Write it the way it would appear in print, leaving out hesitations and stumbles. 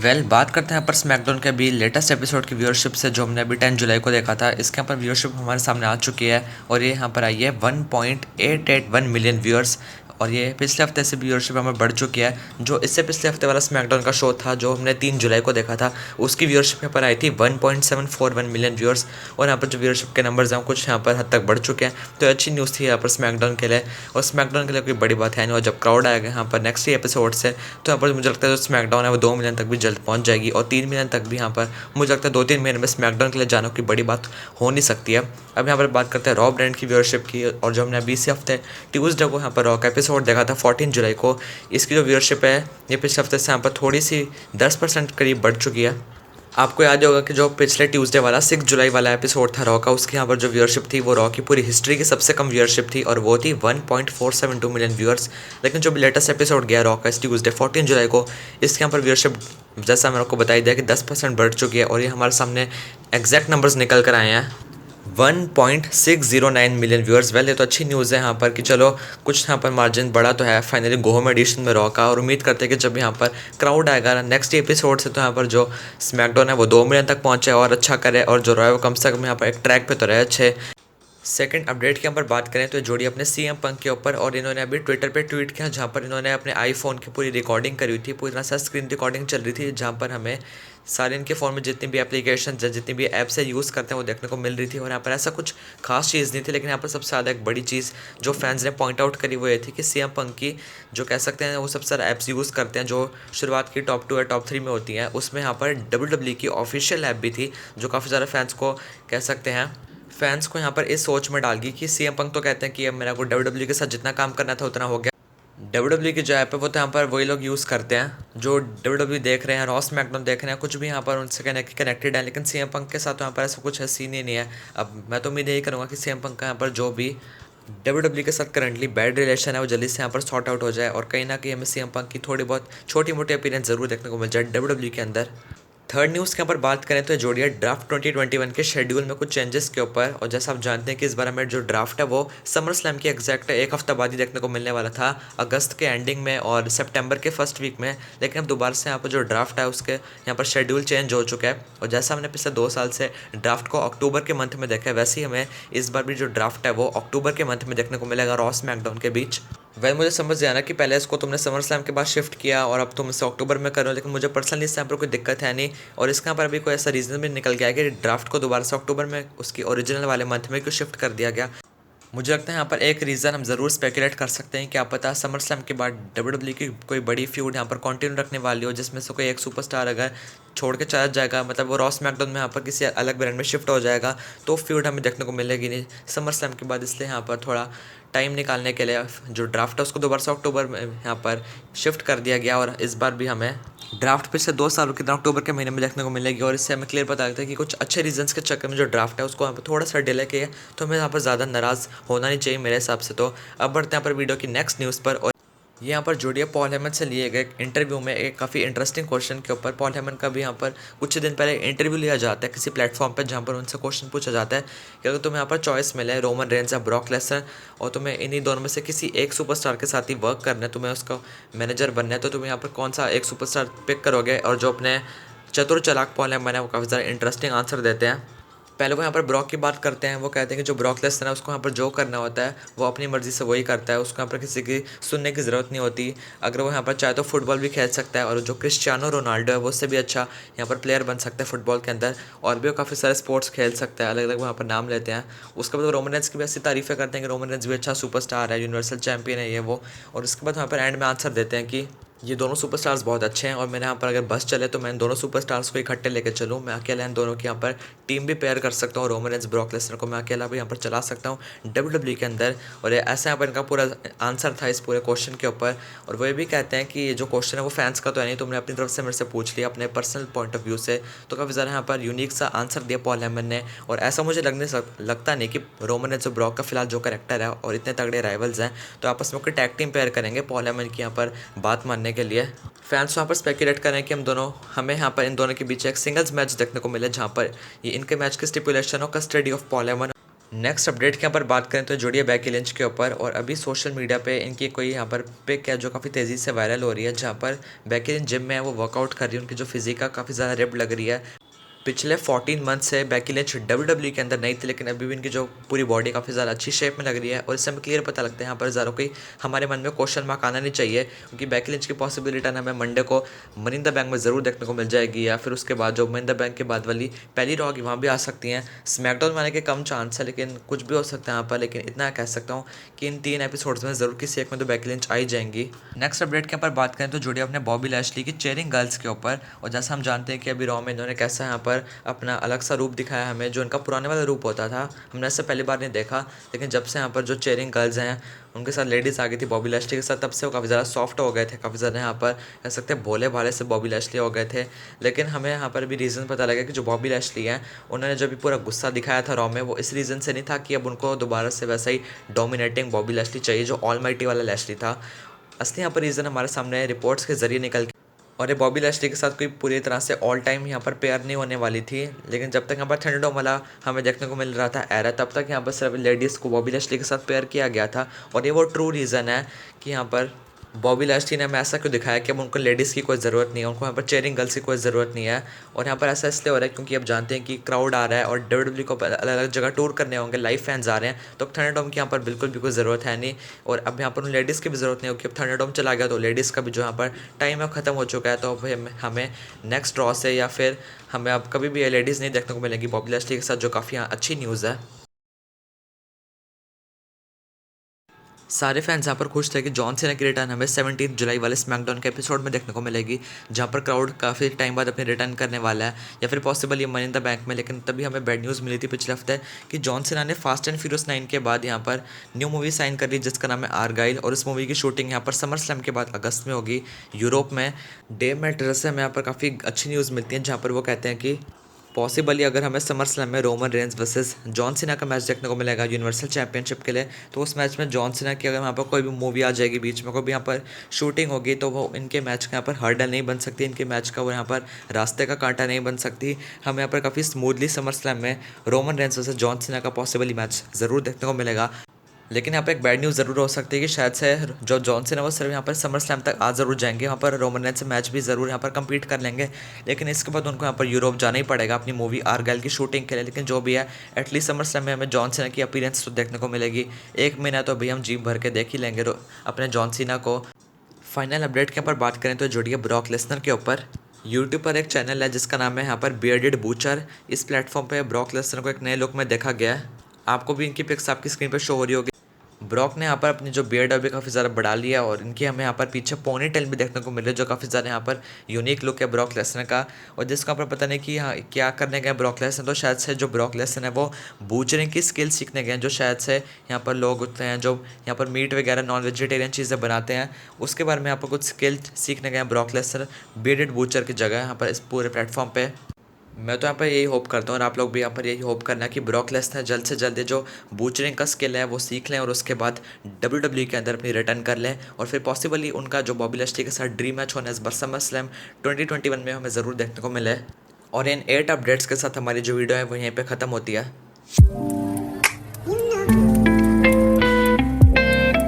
बात करते हैं यहाँ पर स्मैकडाउन के अभी लेटेस्ट एपिसोड की व्यूअरशिप से, जो हमने अभी 10 जुलाई को देखा था। इसके यहाँ पर व्यूअरशिप हमारे सामने आ चुकी है और ये यहाँ पर आई है 1.881 मिलियन व्यूअर्स। और ये पिछले हफ्ते से व्यूअरशिप हमें बढ़ चुकी है। जो इससे पिछले हफ्ते वाला स्मैकडाउन का शो था, जो हमने 3 जुलाई को देखा था, उसकी व्यूअरशिप यहाँ पर आई थी 1.741 मिलियन व्यूअर्स। और यहाँ पर जो व्यूअरशिप के नंबर्स हैं कुछ यहाँ पर हद तक बढ़ चुके हैं। तो अच्छी न्यूज़ थी यहाँ पर स्मैकडाउन के लिए, और स्मैकडाउन के लिए कोई बड़ी बात है नहीं। और जब क्राउड आएगा यहाँ पर नेक्स्ट एपिसोड से, तो यहाँ पर मुझे लगता है जो स्मैकडाउन है वो 2 मिलियन तक भी जल्द पहुँच जाएगी, और 3 मिलियन तक भी यहाँ पर मुझे लगता है 2-3 महीने में स्मैकडाउन के लिए जाने की बड़ी बात हो नहीं सकती है। अब यहाँ पर बात करते हैं रॉ ब्रांड की व्यूअरशिप की, और जो हमने अभी इसी हफ्ते ट्यूसडे को यहाँ पर रॉ का एपिसोड देखा था 14 जुलाई को, इसकी जो व्यूअरशिप है ये पिछले हफ्ते से यहाँ पर थोड़ी सी 10% करीब बढ़ चुकी है। आपको याद होगा कि जो पिछले ट्यूसडे वाला 6 जुलाई वाला एपिसोड था रॉ का, उसके यहाँ पर जो व्यूअरशिप थी वो रॉ की पूरी हिस्ट्री की सबसे कम व्यूअरशिप थी, और वो थी 1.472 मिलियन व्यूअर्स। लेकिन जो लेटेस्ट एपिसोड गया रॉ का इस ट्यूसडे 14 जुलाई को, इसके यहाँ पर व्यूअरशिप जैसा मैंने आपको बताई दिया कि 10% बढ़ चुकी है, और ये हमारे सामने एग्जैक्ट नंबर्स निकल कर आए हैं 1.609 मिलियन व्यूअर्स। वेल, ये तो अच्छी न्यूज़ है यहाँ पर कि चलो कुछ यहाँ पर मार्जिन बढ़ा तो है फाइनली गोहम एडिशन में रॉ का। और उम्मीद करते हैं कि जब यहाँ पर क्राउड आएगा नेक्स्ट एपिसोड से, तो यहाँ पर जो स्मैकडाउन है वो 2 मिलियन तक पहुँचे और अच्छा करे, और जो रॉ है वो कम से कम यहाँ पर एक ट्रैक पे तो रहे अच्छे। सेकंड अपडेट की हम पर बात करें तो जोड़ी अपने सीएम पंक के ऊपर, और इन्होंने अभी ट्विटर पे ट्वीट किया जहाँ पर इन्होंने अपने आईफोन की पूरी रिकॉर्डिंग करी हुई थी। पूरी तरह से स्क्रीन रिकॉर्डिंग चल रही थी, जहाँ पर हमें सारे इनके फ़ोन में जितनी भी एप्लीकेशन जितनी भी ऐप्स है यूज़ करते हैं वो देखने को मिल रही थी। और यहाँ पर ऐसा कुछ खास चीज़ नहीं थी, लेकिन यहाँ पर सबसे ज़्यादा एक बड़ी चीज़ जो फैंस ने पॉइंट आउट करी वो ये थी कि सीएम पंक की जो कह सकते हैं वो सबसे ज़्यादा ऐप्स यूज़ करते हैं, जो शुरुआत की टॉप 2 या टॉप 3 में होती हैं, उसमें यहाँ पर WWE की ऑफिशियल ऐप भी थी, जो काफ़ी ज़्यादा फैंस को कह सकते हैं फैंस को यहाँ पर इस सोच में डाल गई कि सीएम पंक तो कहते हैं कि अब मेरा को WWE के साथ जितना काम करना था उतना हो गया। WWE की जो ऐप है वो तो यहाँ पर वही लोग यूज़ करते हैं जो WWE देख रहे हैं, रॉ स्मैकडाउन देख रहे हैं, कुछ भी यहाँ पर उनसे कनेक्टेड है। लेकिन सीएम पंक के साथ तो यहाँ पर ऐसा कुछ है सीन ही नहीं है। अब मैं तो उम्मीद यही करूँगा कि सीएम पंक का यहाँ पर जो भी WWE के साथ करंटली बैड रिलेशन है वो जल्दी से यहाँ पर सॉर्ट आउट हो जाए, और कहीं ना कहीं हमें सीएम पंक की थोड़ी बहुत छोटी मोटी अपीयरेंस ज़रूर देखने को मिल जाए WWE के अंदर। थर्ड न्यूज़ के ऊपर बात करें तो जोड़िया ड्राफ्ट 2021 के शेड्यूल में कुछ चेंजेस के ऊपर। और जैसा आप जानते हैं कि इस बार हमें जो ड्राफ्ट है वो समर स्लैम की एग्जैक्ट एक हफ्ता बाद ही देखने को मिलने वाला था, अगस्त के एंडिंग में और सितंबर के फर्स्ट वीक में। लेकिन अब दोबारा से यहाँ पर जो ड्राफ्ट है उसके यहाँ पर शेड्यूल चेंज हो चुका है, और जैसा हमने पिछले 2 साल से ड्राफ्ट को अक्टूबर के मंथ में देखा है, वैसे ही हमें इस बार भी जो ड्राफ्ट है वो अक्टूबर के मंथ में देखने को मिलेगा रॉ स्मैकडाउन के बीच। वह मुझे समझ आना कि पहले इसको तुमने समर स्लैम के बाद शिफ्ट किया और अब तुम इसे अक्टूबर में कर रहे हो, लेकिन मुझे पर्सनली इस टाइम पर कोई दिक्कत है नहीं। और इसके यहाँ पर अभी कोई ऐसा रीज़न भी निकल गया है कि ड्राफ्ट को दोबारा से अक्टूबर में उसकी ओरिजिनल वाले मंथ में क्यों शिफ्ट कर दिया गया। मुझे लगता है यहाँ पर एक रीज़न हम ज़रूर स्पेकुलेट कर सकते हैं, क्या पता समर स्लैम के बाद WWE की कोई बड़ी फ्यूड यहाँ पर कंटिन्यू रखने वाली हो, जिसमें से कोई एक सुपरस्टार अगर छोड़ के चला जाएगा, मतलब वो रॉ स्मैकडाउन में यहाँ पर किसी अलग ब्रांड में शिफ्ट हो जाएगा, तो फ्यूड हमें देखने को मिलेगी नहीं समर स्लैम के बाद। इसलिए यहाँ पर थोड़ा टाइम निकालने के लिए जो ड्राफ्ट है उसको दोबारा से अक्टूबर में यहाँ पर शिफ्ट कर दिया गया, और इस बार भी हमें ड्राफ्ट पिछले 2 सालों की तरह अक्टूबर के महीने में देखने को मिलेगी। और इससे हमें क्लियर पता लगता है कि कुछ अच्छे रीजंस के चक्कर में जो ड्राफ्ट है उसको यहाँ पर थोड़ा सा डिले किया, तो हमें यहाँ पर ज़्यादा नाराज़ होना नहीं चाहिए मेरे हिसाब से। तो अब बढ़ते हैं यहाँ पर वीडियो की नेक्स्ट न्यूज़ पर, और ये यहाँ पर जोड़िया पॉल हेमन से लिए गए इंटरव्यू में एक काफ़ी इंटरेस्टिंग क्वेश्चन के ऊपर। पॉल हेमन का भी यहाँ पर कुछ दिन पहले इंटरव्यू लिया जाता है किसी प्लेटफॉर्म पर, जहाँ पर उनसे क्वेश्चन पूछा जाता है कि अगर तुम्हें यहाँ पर चॉइस मिले रोमन रेंस या ब्रॉक लेसनर, और तुम्हें इन्हीं दोनों में से किसी एक सुपरस्टार के साथ ही वर्क करना है, तुम्हें उसका मैनेजर बनना है, तो तुम्हें यहाँ पर कौन सा एक सुपरस्टार पिक करोगे। और जो अपने चतुर चालाक पॉल हेमन है वो काफ़ी ज़्यादा इंटरेस्टिंग आंसर देते हैं। पहले वो यहाँ पर ब्रॉक की बात करते हैं। वो कहते हैं कि जो ब्रॉक लेसनर है उसको यहाँ पर जो करना होता है वो अपनी मर्ज़ी से वही करता है, उसको यहाँ पर किसी की सुनने की ज़रूरत नहीं होती। अगर वो यहाँ पर चाहे तो फुटबॉल भी खेल सकता है, और जो क्रिस्टियानो रोनाल्डो है वो उससे भी अच्छा यहाँ पर प्लेयर बन सकता है फुटबॉल के अंदर, और भी वो काफ़ी सारे स्पोर्ट्स खेल सकता है, अलग अलग वहाँ पर नाम लेते हैं। उसके बाद वो रोमन रेंस की भी ऐसी तारीफ़ें करते हैं कि रोमन रेंस भी अच्छा सुपरस्टार है, यूनिवर्सल चैंपियन है ये वो। और उसके बाद वहाँ पर एंड में आंसर देते हैं कि ये दोनों सुपरस्टार्स बहुत अच्छे हैं, और मैंने यहाँ पर अगर बस चले तो मैं इन दोनों सुपरस्टार्स को इकट्ठे लेकर चलूँ। मैं अकेला इन दोनों की यहाँ पर टीम भी पेयर कर सकता हूँ, रोमन रेंस ब्रॉक लेसनर को मैं अकेला भी यहाँ पर चला सकता हूँ WWE के अंदर। और ये ऐसा यहाँ पर इनका पूरा आंसर था इस पूरे क्वेश्चन के ऊपर। और वो ये भी कहते हैं कि ये जो क्वेश्चन है वो फैंस का तो है नहीं, तुमने अपनी तरफ से मेरे से पूछ लिया अपने पर्सनल पॉइंट ऑफ व्यू से, तो काफ़ी ज़्यादा यहाँ पर यूनिक सा आंसर दिया पॉल हेमन ने। और ऐसा मुझे लगता नहीं कि रोमन रेंस और ब्रॉक का फिलहाल जो करेक्टर है और इतने तगड़े राइवल्स हैं, तो आपस में कोई टैग टीम पेयर करेंगे पॉल हेमन की यहाँ पर बात मानने के लिए। फैंस वहाँ पर स्पेकुलेट करें कि हमें यहाँ पर इन दोनों के बीच एक सिंगल्स मैच देखने को मिले, जहाँ पर ये इनके मैच की स्टिपुलेशन हो custody of Paul Heyman, next update के यहाँ पर बात करें तो जुड़ी है बेकी लिंच के ऊपर, और अभी सोशल मीडिया पे इनकी कोई यहाँ पर पिक है जो काफ़ी तेज़ी से वायरल हो रही है, जहाँ पर बेकी लिंच जिम में है, वो वर्कआउट कर रही है, उनकी जो फिजिक का काफ़ी ज़्यादा रिप्ड लग रही है। पिछले 14 मंथ से बेकी लिंच डब्ल्यूडब्ल्यूई के अंदर नहीं थी, लेकिन अभी भी इनकी जो पूरी बॉडी काफ़ी ज़्यादा अच्छी शेप में लग रही है, और इससे हमें क्लियर पता लगता है यहाँ पर ज़रा कोई हमारे मन में क्वेश्चन मार्क आना नहीं चाहिए, क्योंकि बेकी लिंच की पॉसिबल रिटर्न हमें मंडे को मनी इन द बैंक में ज़रूर देखने को मिल जाएगी, या फिर उसके बाद जो मनी इन द बैंक के बाद वाली पहली रॉ होगी वहाँ भी आ सकती हैं। स्मैकडाउन में आने के कम चांस है, लेकिन कुछ भी हो सकता है यहाँ पर, लेकिन इतना कह सकता हूँ कि इन 3 एपिसोड्स में ज़रूर किसी एक में तो बेकी लिंच आई जाएंगी। नेक्स्ट अपडेट के ऊपर बात करें तो जुड़ी अपने बॉबी लैशली की चेयरिंग गर्ल्स के ऊपर, और जैसा हम जानते हैं कि अभी रॉ में इन्होंने कैसा यहाँ पर अपना अलग सा रूप दिखाया हमें, जो इनका पुराने वाला रूप होता था हमने इससे पहली बार नहीं देखा, लेकिन जब से यहाँ पर जो चेयरिंग गर्ल्स हैं उनके साथ लेडीज़ आ गई थी बॉबी लैशली के साथ, तब से वो काफ़ी ज़्यादा सॉफ्ट हो गए थे, काफ़ी ज़्यादा यहाँ पर कह सकते हैं भोले भाले से बॉबी लैशली हो गए थे। लेकिन हमें यहाँ पर भी रीज़न पता लगा कि जो बॉबी लैशली हैं उन्होंने जब भी पूरा गुस्सा दिखाया था रॉ में, वो इस रीज़न से नहीं था कि अब उनको दोबारा से वैसा ही डोमिनेटिंग बॉबी लैशली चाहिए जो ऑलमाइटी वाला लैशली था। असली यहाँ पर रीज़न हमारे सामने रिपोर्ट्स के जरिए निकल, और ये बॉबी लैशली के साथ कोई पूरी तरह से ऑल टाइम यहाँ पर पेयर नहीं होने वाली थी, लेकिन जब तक यहाँ पर थंडरडोम वाला हमें देखने को मिल रहा था एरा, तब तक यहाँ पर सिर्फ लेडीज़ को बॉबी लैशली के साथ पेयर किया गया था। और ये वो ट्रू रीज़न है कि यहाँ पर बॉबी लैशली ने हमें ऐसा क्यों दिखाया कि अब उनको लेडीज़ की कोई ज़रूरत नहीं है, उनको यहाँ पर चेयरिंग गर्ल्स की कोई ज़रूरत नहीं है। और यहाँ पर ऐसा इसलिए हो रहा है क्योंकि अब जानते हैं कि क्राउड आ रहा है और डब्ल्यूडब्ल्यू को अलग अलग जगह टूर करने होंगे, लाइव फैंस आ रहे हैं, तो अब थंडरडोम की यहाँ पर बिल्कुल भी कोई ज़रूरत है नहीं। और अब यहाँ पर उन लेडीज़ की भी ज़रूरत नहीं होगी, अब थंडरडोम चला गया तो लेडीज़ का भी जो यहाँ पर टाइम है ख़त्म हो चुका है, तो अब हमें नेक्स्ट ड्रॉ से या फिर हमें अब कभी भी ये लेडीज़ नहीं देखने को मिलेंगी बॉबी लैशली के साथ, जो काफ़ी अच्छी न्यूज़ है। सारे फैंस यहाँ पर खुश थे कि जॉन सीना की रिटर्न हमें 17 जुलाई वाले स्मैकडाउन के एपिसोड में देखने को मिलेगी, जहाँ पर क्राउड काफ़ी टाइम बाद अपने रिटर्न करने वाला है, या फिर पॉसिबल ये मनी इन द बैंक में। लेकिन तभी हमें बैड न्यूज़ मिली थी पिछले हफ्ते कि जॉन सीना ने फास्ट एंड फ्यूरियस 9 के बाद यहाँ पर न्यू मूवी साइन कर ली, जिसका नाम है आर्गाइल, और इस मूवी की शूटिंग यहाँ पर समर स्लैम के बाद अगस्त में होगी यूरोप में। डेव मैटरस से हमें यहाँ पर काफ़ी अच्छी न्यूज़ मिलती है, जहाँ पर वो कहते हैं कि पॉसिबली अगर हमें समर स्लैम में Roman Reigns versus John Cena का मैच देखने को मिलेगा यूनिवर्सल चैंपियनशिप के लिए, तो उस मैच में जॉन सीना की अगर यहाँ पर कोई भी मूवी आ जाएगी बीच में, कोई भी यहाँ पर शूटिंग होगी, तो वो इनके मैच का यहाँ पर हर्डल नहीं बन सकती, इनके मैच का वो यहाँ पर रास्ते का कांटा नहीं बन सकती। हमें यहाँ पर काफ़ी स्मूथली समर स्लैम में Roman Reigns versus John Cena का पॉसिबली मैच ज़रूर देखने को मिलेगा। लेकिन यहाँ पे एक बैड न्यूज़ ज़रूर हो सकती है कि शायद से जो जॉनसन है वो सिर्फ यहाँ पर समर स्लैम तक आ ज़रूर जाएंगे, वहाँ पर रोमन रेंज से मैच भी ज़रूर यहाँ पर कम्पीट कर लेंगे, लेकिन इसके बाद उनको यहाँ पर यूरोप जाना ही पड़ेगा अपनी मूवी आर्गाइल की शूटिंग के लिए। लेकिन जो भी है एटलीस्ट समर स्लैम में हमें जॉन सीना की अपीयरेंस तो देखने को मिलेगी, 1 महीना तो भाई हम जी भर के देख ही लेंगे अपने जॉन सीना को। फाइनल अपडेट के ऊपर बात करें तो जुड़ी है ब्रॉक लेसनर के ऊपर। यूट्यूब पर एक चैनल है जिसका नाम है यहाँ पर बियर्डेड बूचर। इस प्लेटफॉर्म पे ब्रॉक लेसनर को एक नए लुक में देखा गया है, आपको भी इनकी पिक्स आपकी स्क्रीन पर शो हो रही होगी। ब्रॉक ने यहाँ पर अपनी जो बियर्ड है भी काफ़ी ज़्यादा बढ़ा लिया, और इनकी हमें यहाँ पर पीछे पोनी टेल भी देखने को मिल रही है, जो काफ़ी ज़्यादा यहाँ पर यूनिक लुक है ब्रॉक लेसनर का। और जिसका पर पता नहीं कि यहाँ क्या करने गए ब्रॉक लेसनर, तो शायद से जो ब्रॉक लेसनर है वो बूचरिंग की स्किल सीखने गए हैं, जो शायद से यहाँ पर लोग होते हैं जो यहाँ पर मीट वगैरह नॉन वेजिटेरियन चीज़ें बनाते हैं, उसके बारे में यहाँ पर कुछ स्किल सीखने गए हैं ब्रॉक लेसनर बियर्डेड बूचर की जगह यहाँ पर इस पूरे प्लेटफॉर्म पर। मैं तो यहाँ पर यही होप करता हूँ, और आप लोग भी यहाँ पर यही होप करना कि ब्रॉक लेसनर जल्द से जल्द जो बूचरिंग का स्किल है वो सीख लें, और उसके बाद डब्ल्यूडब्ल्यूई के अंदर अपनी रिटर्न कर लें, और फिर पॉसिबली उनका जो बॉबी लैशली के साथ ड्रीम मैच होने समर स्लैम 2021 में हमें ज़रूर देखने को मिले। और इन 8 अपडेट्स के साथ हमारी जो वीडियो है वो यहीं पर ख़त्म होती है।